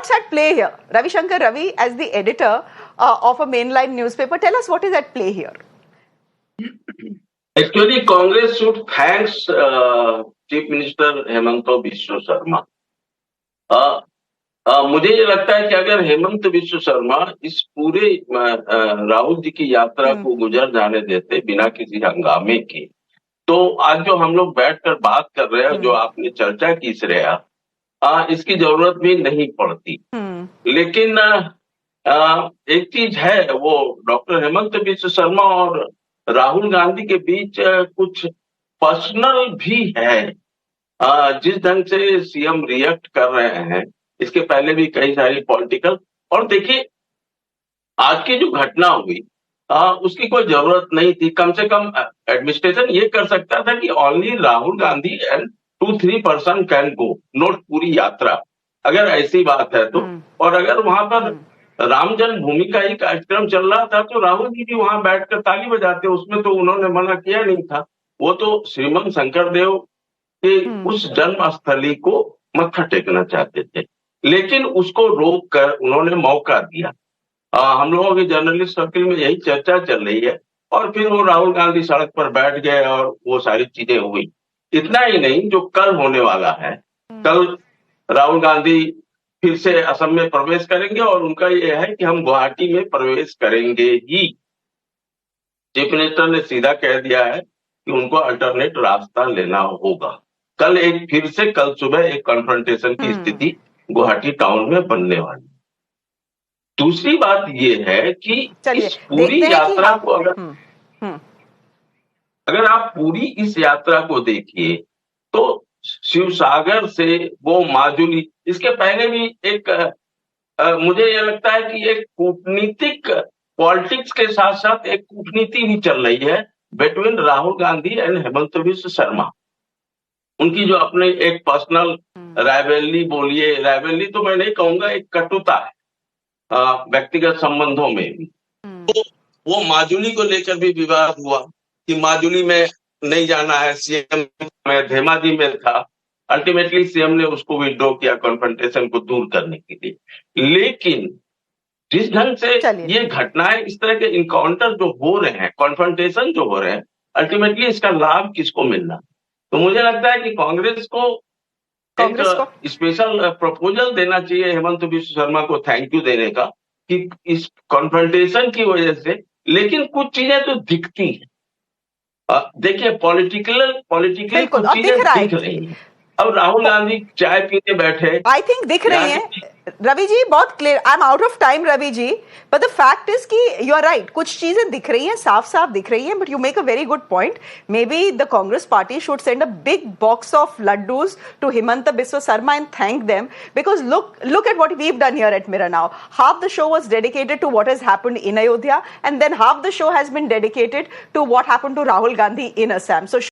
What's at play here? Ravi Shankar Ravi, as the editor of a mainline newspaper, tell us what is at play here. Actually, Congress should thank Chief Minister Hemanta Biswa Sarma. मुझे ये लगता है कि अगर हेमंत बिश्व शर्मा इस पूरे राहुल जी की यात्रा को गुजर जाने देते बिना किसी हंगामे के, तो आज जो हम लोग बैठकर बात कर रहे हैं, जो आपने चर्चा की श्रेया, इसकी जरूरत भी नहीं पड़ती। लेकिन एक चीज है, वो डॉक्टर हेमंत बिश्व शर्मा और राहुल गांधी के बीच कुछ पर्सनल भी है। जिस ढंग से सीएम रिएक्ट कर रहे हैं, इसके पहले भी कई सारी पॉलिटिकल, और देखिए आज की जो घटना हुई उसकी कोई जरूरत नहीं थी। कम से कम एडमिनिस्ट्रेशन ये कर सकता था कि only Rahul Gandhi and 2-3 person can go, note पूरी यात्रा, अगर ऐसी बात है तो। और अगर वहां पर राम जन्मभूमि का ही कार्यक्रम चल रहा था तो राहुल जी भी वहां बैठकर ताली बजाते, उसमें तो उन्होंने मना किया नहीं था। वो तो श्रीमंत शंकरदेव के उस जन्म स्थली को मत्था टेकना चाहते थे, लेकिन उसको रोक कर उन्होंने मौका दिया। हम लोगों के जर्नलिस्ट सर्किल में यही चर्चा चल रही है, और फिर वो राहुल गांधी सड़क पर बैठ गए और वो सारी चीजें हुई। इतना ही नहीं, जो कल होने वाला है, कल राहुल गांधी फिर से असम में प्रवेश करेंगे, और उनका ये है कि हम गुवाहाटी में प्रवेश करेंगे ही। चीफ मिनिस्टर ने सीधा कह दिया है कि उनको अल्टरनेट रास्ता लेना होगा। कल फिर से कल सुबह एक कॉन्फ्रंटेशन की स्थिति गुवाहाटी टाउन में बनने वाली। दूसरी बात ये है कि इस पूरी यात्रा को अगर आप पूरी इस यात्रा को देखिए तो शिवसागर से वो माजुली, इसके पहले भी एक मुझे ये लगता है कि एक कूटनीतिक पॉलिटिक्स के साथ साथ एक कूटनीति भी चल रही है बिटवीन राहुल गांधी एंड हेमंत बिश्व शर्मा। उनकी जो अपने एक पर्सनल राइवलरी, बोलिए राइवलरी तो मैं नहीं कहूंगा, एक कटुता है व्यक्तिगत संबंधों में भी। तो वो माजुली को लेकर भी विवाद हुआ कि माजुली में नहीं जाना है, सीएम में धेमाजी में था। अल्टीमेटली सीएम ने उसको विड्रॉ किया कॉन्फ्रंटेशन को दूर करने के लिए। लेकिन जिस ढंग से ये घटनाएं, इस तरह के इनकाउंटर जो हो रहे हैं, कॉन्फ्रंटेशन जो हो रहे हैं, अल्टीमेटली इसका लाभ किसको मिलना? तो मुझे लगता है कि कांग्रेस को एक स्पेशल प्रपोजल देना चाहिए हेमंत बिश्व शर्मा को थैंक यू देने का, कि इस कॉन्फ्रंटेशन की वजह से। लेकिन कुछ चीजें तो दिखती हैं, देखिए पॉलिटिकल कुछ चीजें दिख रही हैं। अब राहुल गांधी चाय पीने बैठे, आई थिंक दिख रही हैं रवि जी, बहुत clear. I am out of time Ravi ji, but the fact is कि यू आर राइट, कुछ चीजें दिख रही हैं, साफ साफ दिख रही हैं, but you make a very good point. Maybe the Congress party should send a big box of laddoos to Hemanta Biswa Sarma and thank them, because look at what we've done here at Mirror Now. Half the show was dedicated to what has happened in Ayodhya, and then half the show has been dedicated to what happened to Rahul Gandhi in Assam. So